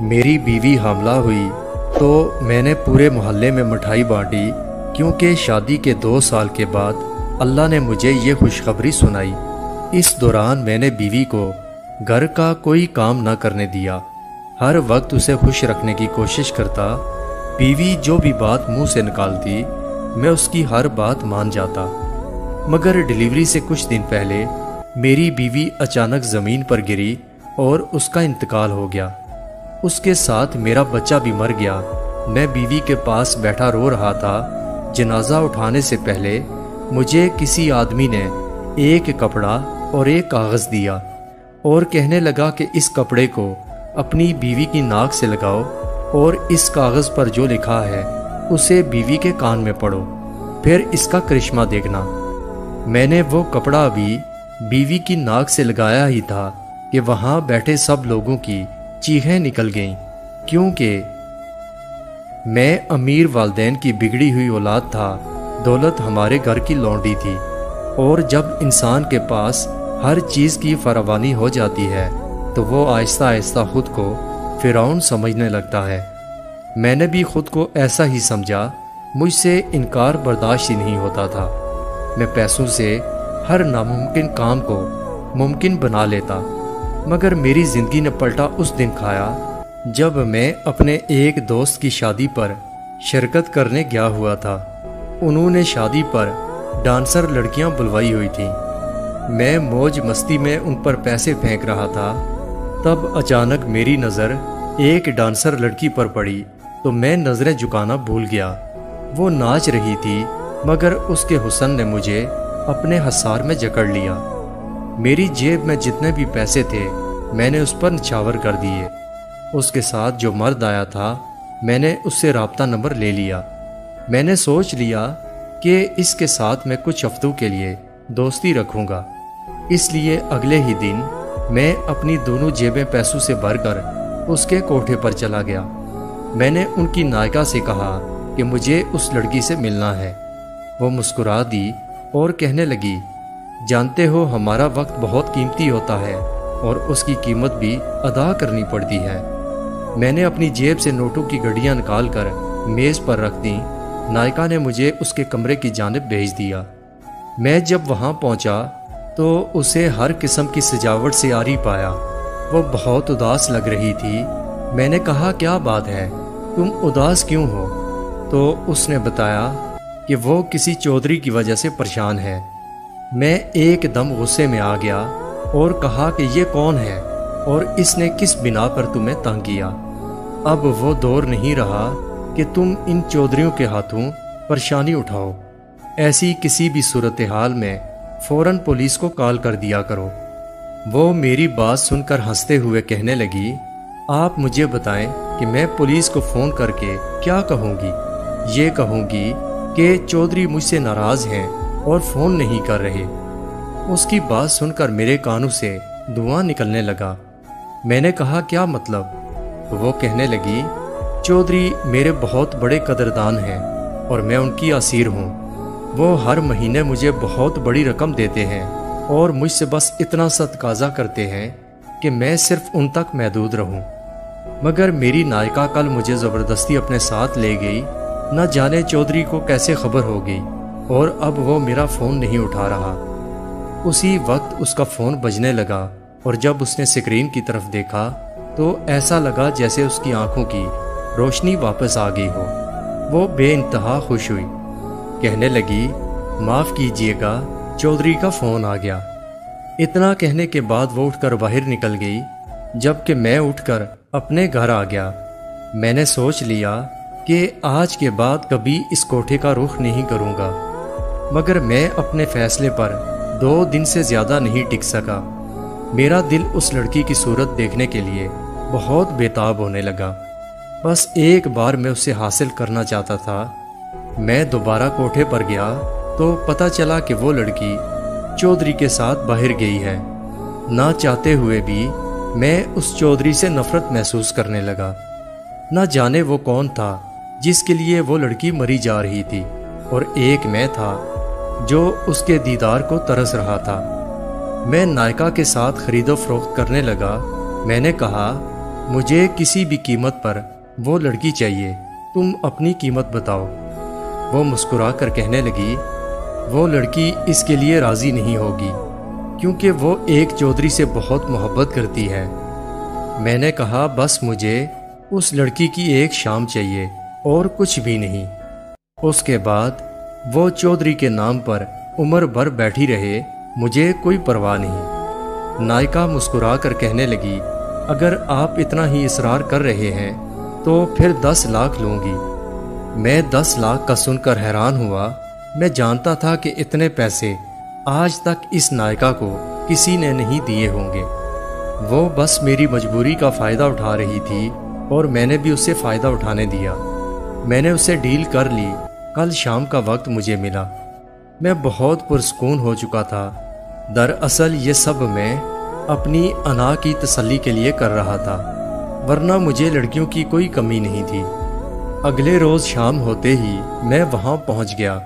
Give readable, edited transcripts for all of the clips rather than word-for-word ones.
میری بیوی حاملہ ہوئی تو میں نے پورے محلے میں مٹھائی بانٹی، کیونکہ شادی کے 2 سال کے بعد اللہ نے مجھے یہ خوشخبری سنائی۔ اس دوران میں نے بیوی کو گھر کا کوئی کام نہ کرنے دیا، ہر وقت اسے خوش رکھنے کی کوشش کرتا۔ بیوی جو بھی بات منہ سے نکالتی میں اس کی ہر بات مان جاتا، مگر ڈیلیوری سے کچھ دن پہلے میری بیوی اچانک زمین پر گری اور اس کا انتقال ہو گیا۔ اس کے ساتھ میرا بچہ بھی مر گیا۔ میں بیوی کے پاس بیٹھا رو رہا تھا۔ جنازہ اٹھانے سے پہلے مجھے کسی آدمی نے ایک کپڑا اور ایک کاغذ دیا اور کہنے لگا کہ اس کپڑے کو اپنی بیوی کی ناک سے لگاؤ اور اس کاغذ پر جو لکھا ہے اسے بیوی کے کان میں پڑھو، پھر اس کا کرشمہ دیکھنا۔ میں نے وہ کپڑا بھی بیوی کی ناک سے لگایا ہی تھا کہ وہاں بیٹھے سب لوگوں کی چیخیں نکل گئیں، کیونکہ میں امیر والدین کی بگڑی ہوئی اولاد تھا۔ دولت ہمارے گھر کی لونڈی تھی، اور جب انسان کے پاس ہر چیز کی فراوانی ہو جاتی ہے تو وہ آہستہ آہستہ خود کو فرعون سمجھنے لگتا ہے۔ میں نے بھی خود کو ایسا ہی سمجھا۔ مجھ سے انکار برداشت ہی نہیں ہوتا تھا۔ میں پیسوں سے ہر ناممکن کام کو ممکن بنا لیتا، مگر میری زندگی نے پلٹا اس دن کھایا جب میں اپنے ایک دوست کی شادی پر شرکت کرنے گیا ہوا تھا۔ انہوں نے شادی پر ڈانسر لڑکیاں بلوائی ہوئی تھیں۔ میں موج مستی میں ان پر پیسے پھینک رہا تھا، تب اچانک میری نظر ایک ڈانسر لڑکی پر پڑی تو میں نظریں جھکانا بھول گیا۔ وہ ناچ رہی تھی، مگر اس کے حسن نے مجھے اپنے حصار میں جکڑ لیا۔ میری جیب میں جتنے بھی پیسے تھے میں نے اس پر نچھاور کر دیے۔ اس کے ساتھ جو مرد آیا تھا میں نے اس سے رابطہ نمبر لے لیا۔ میں نے سوچ لیا کہ اس کے ساتھ میں کچھ ہفتوں کے لیے دوستی رکھوں گا، اس لیے اگلے ہی دن میں اپنی دونوں جیبیں پیسوں سے بھر کر اس کے کوٹھے پر چلا گیا۔ میں نے ان کی نائکا سے کہا کہ مجھے اس لڑکی سے ملنا ہے۔ وہ مسکرا دی اور کہنے لگی، جانتے ہو ہمارا وقت بہت قیمتی ہوتا ہے اور اس کی قیمت بھی ادا کرنی پڑتی ہے۔ میں نے اپنی جیب سے نوٹوں کی گڈیاں نکال کر میز پر رکھ دیں۔ نائکا نے مجھے اس کے کمرے کی جانب بھیج دیا۔ میں جب وہاں پہنچا تو اسے ہر قسم کی سجاوٹ سے عاری پایا۔ وہ بہت اداس لگ رہی تھی۔ میں نے کہا، کیا بات ہے، تم اداس کیوں ہو؟ تو اس نے بتایا کہ وہ کسی چودھری کی وجہ سے پریشان ہے۔ میں ایک دم غصے میں آ گیا اور کہا کہ یہ کون ہے اور اس نے کس بنا پر تمہیں تنگ کیا؟ اب وہ دور نہیں رہا کہ تم ان چودھریوں کے ہاتھوں پریشانی اٹھاؤ۔ ایسی کسی بھی صورتحال میں فوراً پولیس کو کال کر دیا کرو۔ وہ میری بات سن کر ہنستے ہوئے کہنے لگی، آپ مجھے بتائیں کہ میں پولیس کو فون کر کے کیا کہوں گی؟ یہ کہوں گی کہ چودھری مجھ سے ناراض ہیں اور فون نہیں کر رہے۔ اس کی بات سن کر میرے کانوں سے دھواں نکلنے لگا۔ میں نے کہا، کیا مطلب؟ وہ کہنے لگی، چودھری میرے بہت بڑے قدردان ہیں اور میں ان کی اسیر ہوں۔ وہ ہر مہینے مجھے بہت بڑی رقم دیتے ہیں اور مجھ سے بس اتنا سا تقاضا کرتے ہیں کہ میں صرف ان تک محدود رہوں۔ مگر میری نائکا کل مجھے زبردستی اپنے ساتھ لے گئی۔ نہ جانے چودھری کو کیسے خبر ہو گئی اور اب وہ میرا فون نہیں اٹھا رہا۔ اسی وقت اس کا فون بجنے لگا اور جب اس نے اسکرین کی طرف دیکھا تو ایسا لگا جیسے اس کی آنکھوں کی روشنی واپس آ گئی ہو۔ وہ بے انتہا خوش ہوئی، کہنے لگی، معاف کیجیے گا، چودھری کا فون آ گیا۔ اتنا کہنے کے بعد وہ اٹھ کر باہر نکل گئی، جبکہ میں اٹھ کر اپنے گھر آ گیا۔ میں نے سوچ لیا کہ آج کے بعد کبھی اس کوٹھے کا رخ نہیں کروں گا، مگر میں اپنے فیصلے پر 2 دن سے زیادہ نہیں ٹک سکا۔ میرا دل اس لڑکی کی صورت دیکھنے کے لیے بہت بےتاب ہونے لگا۔ بس ایک بار میں اسے حاصل کرنا چاہتا تھا۔ میں دوبارہ کوٹھے پر گیا تو پتہ چلا کہ وہ لڑکی چودھری کے ساتھ باہر گئی ہے۔ نہ چاہتے ہوئے بھی میں اس چودھری سے نفرت محسوس کرنے لگا۔ نہ جانے وہ کون تھا جس کے لیے وہ لڑکی مری جا رہی تھی، اور ایک میں تھا جو اس کے دیدار کو ترس رہا تھا۔ میں نائکا کے ساتھ خرید و فروخت کرنے لگا۔ میں نے کہا، مجھے کسی بھی قیمت پر وہ لڑکی چاہیے، تم اپنی قیمت بتاؤ۔ وہ مسکرا کر کہنے لگی، وہ لڑکی اس کے لیے راضی نہیں ہوگی کیونکہ وہ ایک چودھری سے بہت محبت کرتی ہے۔ میں نے کہا بس مجھے اس لڑکی کی ایک شام چاہیے اور کچھ بھی نہیں۔ اس کے بعد وہ چودھری کے نام پر عمر بھر بیٹھی رہے، مجھے کوئی پرواہ نہیں۔ نائکا مسکرا کر کہنے لگی، اگر آپ اتنا ہی اصرار کر رہے ہیں تو پھر 10 لاکھ لوں گی۔ میں 10 لاکھ کا سن کر حیران ہوا۔ میں جانتا تھا کہ اتنے پیسے آج تک اس نائکا کو کسی نے نہیں دیے ہوں گے۔ وہ بس میری مجبوری کا فائدہ اٹھا رہی تھی اور میں نے بھی اسے فائدہ اٹھانے دیا۔ میں نے اسے ڈیل کر لی۔ کل شام کا وقت مجھے ملا۔ میں بہت پرسکون ہو چکا تھا۔ دراصل یہ سب میں اپنی انا کی تسلی کے لیے کر رہا تھا، ورنہ مجھے لڑکیوں کی کوئی کمی نہیں تھی۔ اگلے روز شام ہوتے ہی میں وہاں پہنچ گیا۔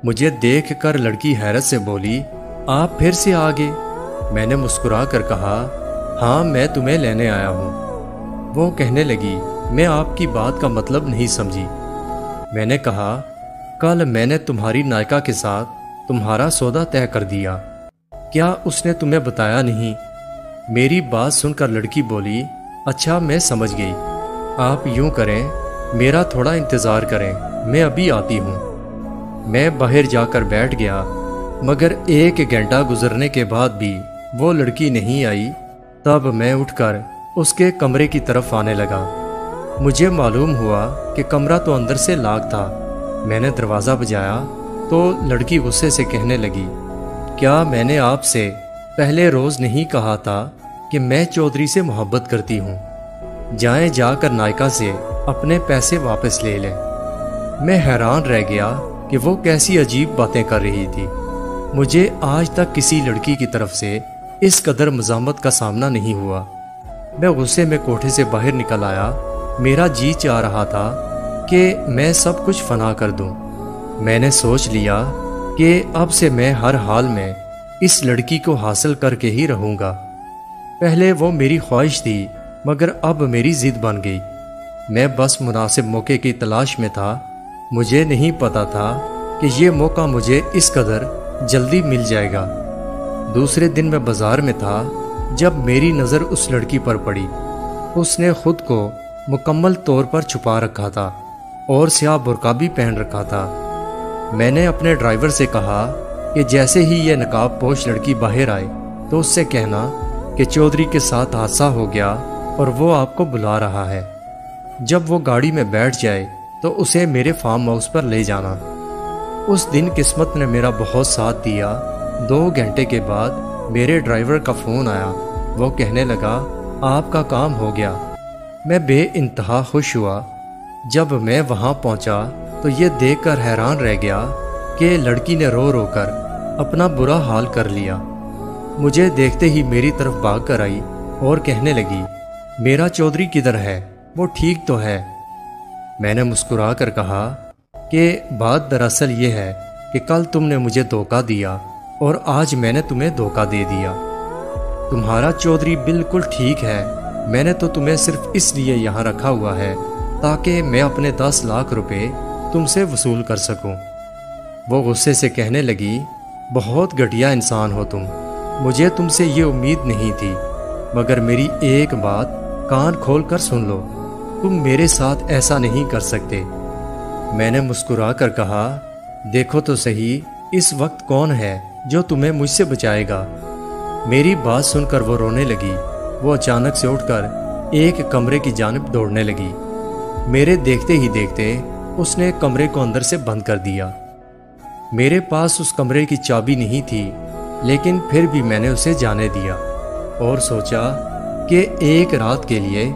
مجھے دیکھ کر لڑکی حیرت سے بولی، آپ پھر سے آ گئے؟ میں نے مسکرا کر کہا، ہاں میں تمہیں لینے آیا ہوں۔ وہ کہنے لگی، میں آپ کی بات کا مطلب نہیں سمجھی۔ میں نے کہا، کل میں نے تمہاری نائکا کے ساتھ تمہارا سودا طے کر دیا، کیا اس نے تمہیں بتایا نہیں؟ میری بات سن کر لڑکی بولی، اچھا میں سمجھ گئی، آپ یوں کریں، میرا تھوڑا انتظار کریں، میں ابھی آتی ہوں۔ میں باہر جا کر بیٹھ گیا، مگر 1 گھنٹہ گزرنے کے بعد بھی وہ لڑکی نہیں آئی۔ تب میں اٹھ کر اس کے کمرے کی طرف آنے لگا۔ مجھے معلوم ہوا کہ کمرہ تو اندر سے لاک تھا۔ میں نے دروازہ بجایا تو لڑکی غصے سے کہنے لگی، کیا میں نے آپ سے پہلے روز نہیں کہا تھا کہ میں چودھری سے محبت کرتی ہوں؟ جائیں جا کر نائکا سے اپنے پیسے واپس لے لیں۔ میں حیران رہ گیا کہ وہ کیسی عجیب باتیں کر رہی تھی۔ مجھے آج تک کسی لڑکی کی طرف سے اس قدر مزاحمت کا سامنا نہیں ہوا۔ میں غصے میں کوٹھے سے باہر نکل آیا۔ میرا جی چاہ رہا تھا کہ میں سب کچھ فنا کر دوں۔ میں نے سوچ لیا کہ اب سے میں ہر حال میں اس لڑکی کو حاصل کر کے ہی رہوں گا۔ پہلے وہ میری خواہش تھی، مگر اب میری ضد بن گئی۔ میں بس مناسب موقع کی تلاش میں تھا۔ مجھے نہیں پتا تھا کہ یہ موقع مجھے اس قدر جلدی مل جائے گا۔ دوسرے دن میں بازار میں تھا جب میری نظر اس لڑکی پر پڑی۔ اس نے خود کو مکمل طور پر چھپا رکھا تھا اور سیاہ برقع بھی پہن رکھا تھا۔ میں نے اپنے ڈرائیور سے کہا کہ جیسے ہی یہ نقاب پوش لڑکی باہر آئے تو اس سے کہنا کہ چودھری کے ساتھ حادثہ ہو گیا اور وہ آپ کو بلا رہا ہے۔ جب وہ گاڑی میں بیٹھ جائے تو اسے میرے فارم ہاؤس پر لے جانا۔ اس دن قسمت نے میرا بہت ساتھ دیا۔ 2 گھنٹے کے بعد میرے ڈرائیور کا فون آیا۔ وہ کہنے لگا، آپ کا کام ہو گیا۔ میں بے انتہا خوش ہوا۔ جب میں وہاں پہنچا تو یہ دیکھ کر حیران رہ گیا کہ لڑکی نے رو رو کر اپنا برا حال کر لیا۔ مجھے دیکھتے ہی میری طرف بھاگ کر آئی اور کہنے لگی، میرا چودھری کدھر ہے؟ وہ ٹھیک تو ہے؟ میں نے مسکرا کر کہا کہ بات دراصل یہ ہے کہ کل تم نے مجھے دھوکہ دیا اور آج میں نے تمہیں دھوکہ دے دیا۔ تمہارا چودھری بالکل ٹھیک ہے۔ میں نے تو تمہیں صرف اس لیے یہاں رکھا ہوا ہے تاکہ میں اپنے 10 لاکھ روپے تم سے وصول کر سکوں۔ وہ غصے سے کہنے لگی، بہت گھٹیا انسان ہو تم، مجھے تم سے یہ امید نہیں تھی، مگر میری ایک بات کان کھول کر سن لو، تم میرے ساتھ ایسا نہیں کر سکتے۔ میں نے مسکرا کر کہا، دیکھو تو صحیح اس وقت کون ہے جو تمہیں مجھ سے بچائے گا۔ میری بات سن کر وہ رونے لگی۔ وہ اچانک سے اٹھ کر ایک کمرے کی جانب دوڑنے لگی۔ میرے دیکھتے ہی دیکھتے اس نے کمرے کو اندر سے بند کر دیا۔ میرے پاس اس کمرے کی چابی نہیں تھی، لیکن پھر بھی میں نے اسے جانے دیا اور سوچا کہ ایک رات کے لیے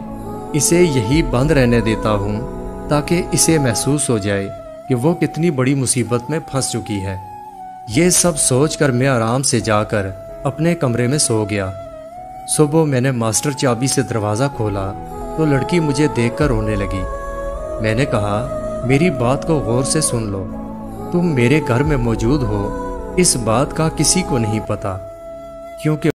اسے یہی بند رہنے دیتا ہوں تاکہ اسے محسوس ہو جائے کہ وہ کتنی بڑی مصیبت میں پھنس چکی ہے۔ یہ سب سوچ کر میں آرام سے جا کر اپنے کمرے میں سو گیا۔ صبح میں نے ماسٹر چابی سے دروازہ کھولا تو لڑکی مجھے دیکھ کر رونے لگی۔ میں نے کہا، میری بات کو غور سے سن لو، تم میرے گھر میں موجود ہو اس بات کا کسی کو نہیں پتا، کیونکہ